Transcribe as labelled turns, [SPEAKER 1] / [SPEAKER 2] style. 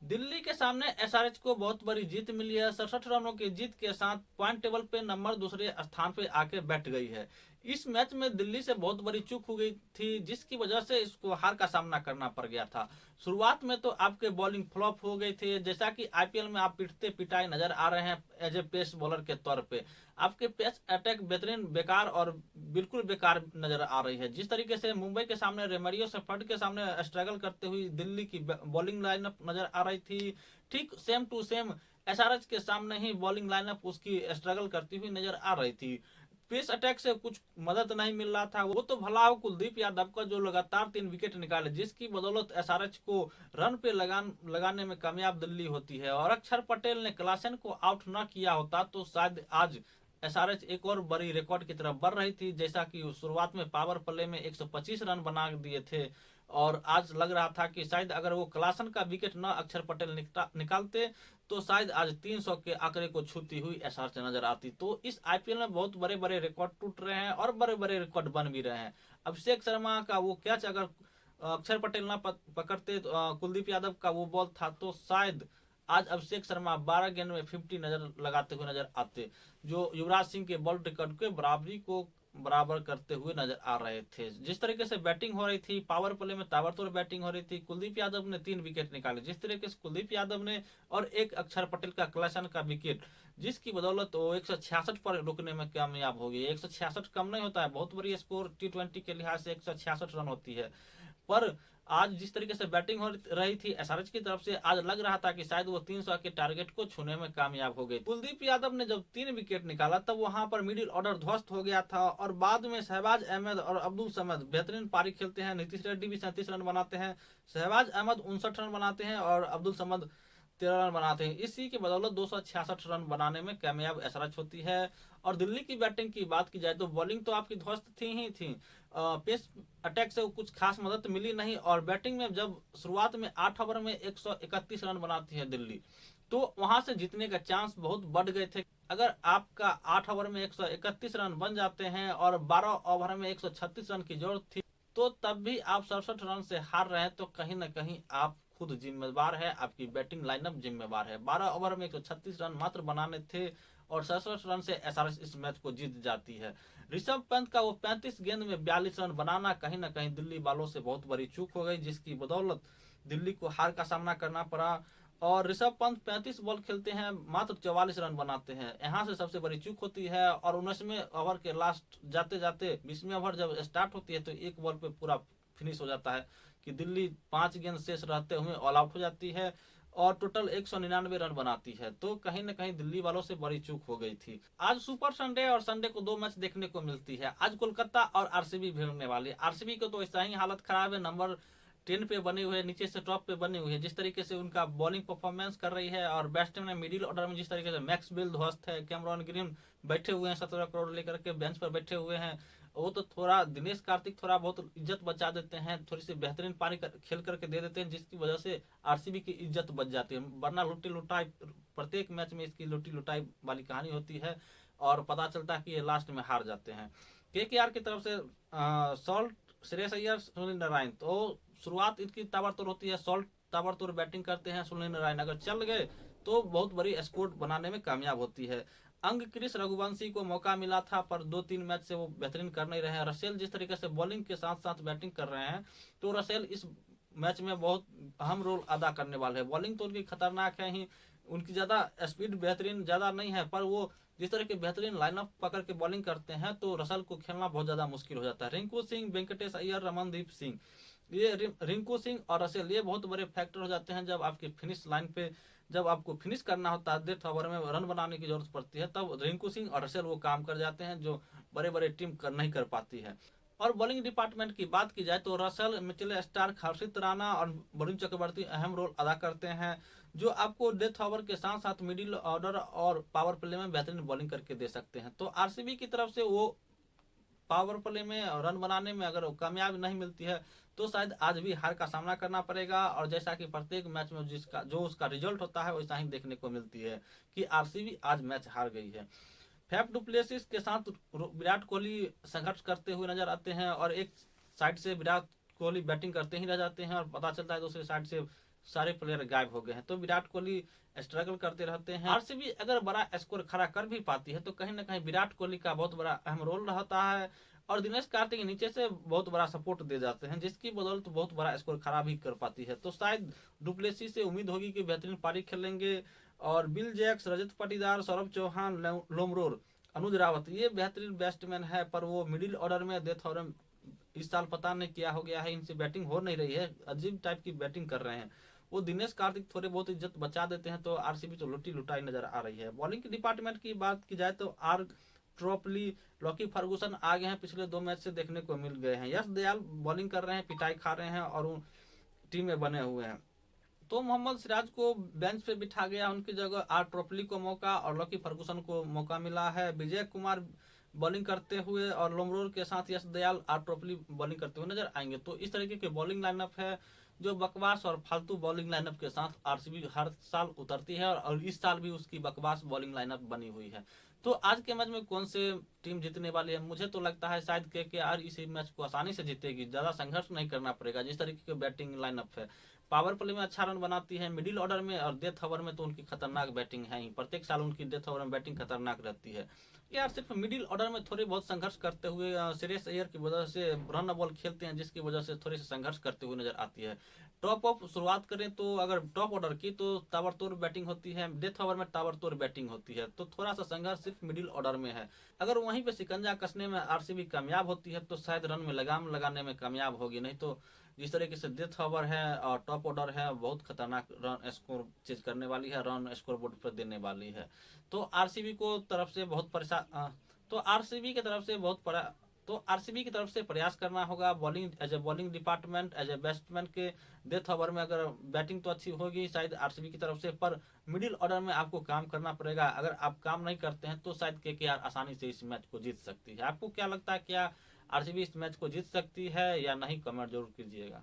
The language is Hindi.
[SPEAKER 1] दिल्ली के सामने एसआरएच को बहुत बड़ी जीत मिली है। 67 रनों की जीत के साथ पॉइंट टेबल पे नंबर दूसरे स्थान पे आके बैठ गई है। इस मैच में दिल्ली से बहुत बड़ी चूक हो गई थी, जिसकी वजह से इसको हार का सामना करना पड़ गया था। शुरुआत में तो आपके बॉलिंग फ्लॉप हो गई थी, जैसा कि आईपीएल में आप पिटते पिटाई नजर आ रहे हैं एज ए पेस बॉलर के तौर पे। आपके पेस अटैक बेहतरीन बेकार और बिल्कुल बेकार नजर आ रही है। जिस तरीके से मुंबई के सामने रेमरियो सेफर्ड के सामने स्ट्रगल करते हुई दिल्ली की बॉलिंग लाइनअप नजर आ रही थी, ठीक सेम टू सेम एसआरएच के सामने ही बॉलिंग लाइनअप उसकी स्ट्रगल करती हुई नजर आ रही थी। पेस अटैक से कुछ मदद नहीं मिल रहा था। वो तो भला हो कुलदीप यादव का, जो लगातार 3 विकेट निकाले, जिसकी बदौलत एसआरएच को रन पे लगाने में कामयाब दिल्ली होती है। और अक्षर पटेल ने क्लासन को आउट न किया होता तो शायद आज एसआरएच एक और बड़ी रिकॉर्ड की तरफ बढ़ रही थी। जैसा कि शुरुआत में पावर प्ले में 125 रन बना दिए थे, और आज लग रहा था कि शायद अगर वो क्लासन का विकेट न अक्षर पटेल निकालते तो शायद आज 300 के आंकड़े को छूती हुई एसआरएच नजर आती। तो इस आईपीएल में बहुत बड़े बड़े रिकॉर्ड टूट रहे हैं और बड़े बड़े रिकॉर्ड बन भी रहे हैं। अभिषेक शर्मा का वो कैच अगर अक्षर पटेल ना पकड़ते तो कुलदीप यादव का वो बॉल था, तो शायद आज अभिषेक शर्मा 12 गेंद में 50 नजर लगाते हुए नजर आते, जो युवराज सिंह के बॉल रिकॉर्ड के बराबरी को बराबर करते हुए नजर आ रहे थे। जिस तरीके से बैटिंग हो रही थी, पावर प्ले में ताबड़तोड़ बैटिंग हो रही थी। कुलदीप यादव ने 3 विकेट निकाले, जिस तरीके से कुलदीप यादव ने, और एक अक्षर पटेल का क्लासन का विकेट, जिसकी बदौलत वो 166 पर रुकने में कामयाब हो गई। 166 कम नहीं होता है, बहुत बड़ी स्कोर T20 के लिहाज से 166 रन होती है। पर आज जिस तरीके से बैटिंग हो रही थी एसआरएच की तरफ से, आज लग रहा था कि शायद वो 300 के टारगेट को छूने में कामयाब हो गए। कुलदीप यादव ने जब 3 विकेट निकाला तब वहां पर मिडिल ऑर्डर ध्वस्त हो गया था, और बाद में शहबाज अहमद और अब्दुल समद बेहतरीन पारी खेलते हैं। नीतीश रेड्डी भी 37 रन बनाते हैं, शहबाज अहमद 59 रन बनाते हैं और अब्दुल समद 13 रन बनाते हैं। इसी की बदौलत 266 रन बनाने में कामयाब एसआरएच होती है। और दिल्ली की बैटिंग की बात की जाए तो बॉलिंग तो आपकी ध्वस्त थी ही थी, पेस अटैक से कुछ खास मदद मिली नहीं। और बैटिंग में जब शुरुआत में 8 ओवर में 131 रन बनाती है दिल्ली, तो वहां से जीतने का चांस बहुत बढ़ गए थे। अगर आपका 8 ओवर में 131 रन बन जाते हैं और 12 ओवर में 136 रन की जरूरत थी, तो तब भी आप 67 रन से हार रहे हैं, तो कहीं ना कहीं आप खुद जिम्मेवार है, आपकी बैटिंग लाइनअप जिम्मेवार है। 12 ओवर में 136 रन मात्र बनाने थे और 67 रन से एसआरएच इस मैच को जीत जाती है। ऋषभ पंत का वो 35 गेंद में 42 रन बनाना कहीं ना कहीं दिल्ली वालों से बहुत बड़ी चूक हो गई, जिसकी बदौलत दिल्ली को हार का सामना करना पड़ा। और ऋषभ पंत 35 बॉल खेलते हैं, मात्र 44 रन बनाते हैं, यहाँ से सबसे बड़ी चूक होती है। और 19वें ओवर के लास्ट जाते जाते 20वें ओवर जब स्टार्ट होती है तो एक बॉल पे पूरा फिनिश हो जाता है कि दिल्ली 5 गेंद शेष रहते हुए ऑल आउट हो जाती है और टोटल 199 रन बनाती है। तो कहीं ना कहीं दिल्ली वालों से बड़ी चूक हो गई थी। आज सुपर संडे और संडे को 2 मैच देखने को मिलती है। आज कोलकाता और आरसीबी भिड़ने वाली। आरसीबी को तो ऐसा ही हालत खराब है, नंबर 10 पे बने हुए, नीचे से टॉप पे बने हुए हैं। जिस तरीके से उनका बॉलिंग परफॉर्मेंस कर रही है, और बैट्समैन मिडिल ऑर्डर में जिस तरीके से मैक्स बिल ध्वस्त है, कैमरॉन ग्रीन बैठे हुए हैं 17 करोड़ लेकर के बेंच पर बैठे हुए हैं। वो तो थोड़ा दिनेश कार्तिक थोड़ा बहुत इज्जत बचा देते हैं, थोड़ी सी बेहतरीन पारी खेल करके दे देते हैं, जिसकी वजह से आरसीबी की इज्जत बच जाती है। वरना लुट्टी लुटाई, प्रत्येक मैच में इसकी लुट्टी लुटाई वाली कहानी होती है और पता चलता है कि ये लास्ट में हार जाते हैं। केकेआर की तरफ से सॉल्ट, श्रेयस अय्यर, सुनील नारायण, तो शुरुआत इनकी ताबड़तोड़ होती है। सॉल्ट ताबड़तोड़ बैटिंग करते हैं, सुनील नारायण अगर चल गए तो बहुत बड़ी स्कोर बनाने में कामयाब होती है। अंग क्रिस रघुवंशी को मौका मिला था, पर 2-3 मैच से वो बेहतरीन कर नहीं रहे हैं। रसेल जिस तरीके से बॉलिंग के साथ साथ बैटिंग कर रहे हैं, तो रसेल इस मैच में बहुत अहम रोल अदा करने वाले हैं। बॉलिंग तो उनकी खतरनाक है ही, उनकी ज़्यादा स्पीड बेहतरीन ज़्यादा नहीं है, पर वो जिस तरह के बेहतरीन लाइनअप पकड़ के बॉलिंग करते हैं तो रसल को खेलना बहुत ज़्यादा मुश्किल हो जाता है। रिंकू सिंह, वेंकटेश अय्यर, रमनदीप सिंह, ये रिंकू सिंह और रसेल ये बहुत बड़े फैक्टर हो जाते हैं। जब आपकी फिनिश लाइन पे, जब आपको फिनिश करना होता है, 1.5 ओवर में रन बनाने की जरूरत पड़ती है, तब रिंकू सिंह और रसेल वो काम कर जाते हैं, जो बड़े बड़े टीम नहीं कर पाती है। और बॉलिंग डिपार्टमेंट की बात की जाए तो रसल, मिचेल स्टार्क, हर्षित राणा और वरुण चक्रवर्ती अहम रोल अदा करते हैं, जो आपको डेथ ओवर के साथ साथ मिडिल ऑर्डर और पावर प्ले में बेहतरीन बॉलिंग करके दे सकते हैं। तो आरसीबी की तरफ से वो पावर प्ले में रन बनाने में अगर कामयाब नहीं मिलती है तो शायद आज भी हार का सामना करना पड़ेगा। और जैसा कि प्रत्येक मैच में जिसका जो उसका रिजल्ट होता है वैसा ही देखने को मिलती है कि आरसीबी आज मैच हार गई है। फैफ डुप्लेसिस के साथ विराट कोहली संघर्ष करते हुए नजर आते हैं, और एक साइड से विराट कोहली बैटिंग करते ही रह जाते हैं और पता चलता है दूसरी साइड से सारे प्लेयर गायब हो गए हैं। तो विराट कोहली स्ट्रगल करते रहते हैं। आरसीबी अगर बड़ा स्कोर खड़ा कर भी पाती है तो कहीं ना कहीं विराट कोहली का बहुत बड़ा अहम रोल रहता है, और दिनेश कार्तिक नीचे से बहुत बड़ा सपोर्ट दे जाते हैं, जिसकी बदौलत बहुत बड़ा स्कोर खड़ा भी कर पाती है। तो शायद डुप्लेसी से उम्मीद होगी कि बेहतरीन पारी खेलेंगे, और बिल जैक्स, रजत पाटीदार, सौरभ चौहान, लोमरोर, अनुज रावत ये बेहतरीन बैट्समैन है, पर वो मिडिल ऑर्डर में डेथ ऑर्डर इस साल पता नहीं क्या हो गया है, इनसे बैटिंग हो नहीं रही है, अजीब टाइप की बैटिंग कर रहे हैं। वो दिनेश कार्तिक थोड़े बहुत इज्जत बचा देते हैं तो आरसीबी तो लुटी लुटाई नजर आ रही है। बॉलिंग डिपार्टमेंट की बात की जाए तो आर ट्रॉपली, लॉकी फर्गूसन आ गए हैं, पिछले 2 मैच से देखने को मिल गए हैं। यश दयाल बॉलिंग कर रहे हैं, पिटाई खा रहे हैं और टीम में बने हुए हैं। तो मोहम्मद सिराज को बेंच पे बिठा गया, उनकी जगह आर ट्रॉपली को मौका और लॉकी फर्गूसन को मौका मिला है। विजय कुमार बॉलिंग करते हुए और लोमरोर के साथ यश दयाल, आर ट्रॉपली बॉलिंग करते हुए नजर आएंगे। तो इस तरीके की बॉलिंग लाइनअप है जो बकवास और फालतू बॉलिंग लाइनअप के साथ आरसीबी हर साल उतरती है, और इस साल भी उसकी बकवास बॉलिंग लाइनअप बनी हुई है। तो आज के मैच में कौन से टीम जीतने वाली है? मुझे तो लगता है शायद केकेआर इस मैच को आसानी से जीतेगी, ज्यादा संघर्ष नहीं करना पड़ेगा। जिस तरीके की बैटिंग लाइनअप है, पावर प्ले में अच्छा रन बनाती है, मिडिल ऑर्डर में और डेथ ओवर में तो उनकी खतरनाक बैटिंग है ही, प्रत्येक साल उनकी डेथ ओवर में बैटिंग खतरनाक रहती है। यार सिर्फ मिडिल ऑर्डर में थोड़ी बहुत संघर्ष करते हुए श्रेयस अय्यर की वजह से रन बॉल खेलते हैं, जिसकी वजह से थोड़ी सी संघर्ष करते हुए नजर आती है। टॉप ऑफ शुरुआत करें तो अगर टॉप ऑर्डर की तो ताबड़तोड़ बैटिंग होती है, डेथ ओवर में ताबड़तोड़ बैटिंग होती है, तो थोड़ा सा संघर्ष सिर्फ मिडिल ऑर्डर में है। अगर वहीं पे शिकंजा कसने में आरसीबी कामयाब होती है तो शायद रन में लगाम लगाने में कामयाब होगी, नहीं तो जिस तरीके से डेथ ओवर है और टॉप ऑर्डर है, बहुत खतरनाक रन स्कोर चेज करने वाली है, रन स्कोर बोर्ड पर देने वाली है। तो आरसीबी को तरफ से बहुत परेशान तो आरसीबी की तरफ से बहुत परा तो आरसीबी की तरफ से प्रयास करना होगा, bowling as a bowling department as a batsman के डेथ ओवर में अगर बैटिंग तो अच्छी होगी शायद आरसीबी की तरफ से, पर मिडिल ऑर्डर में आपको काम करना पड़ेगा। अगर आप काम नहीं करते हैं तो शायद केकेआर आसानी से इस मैच को जीत सकती है। आपको क्या लगता है, क्या आरसीबी इस मैच को जीत सकती है या नहीं? कमेंट जरूर कीजिएगा।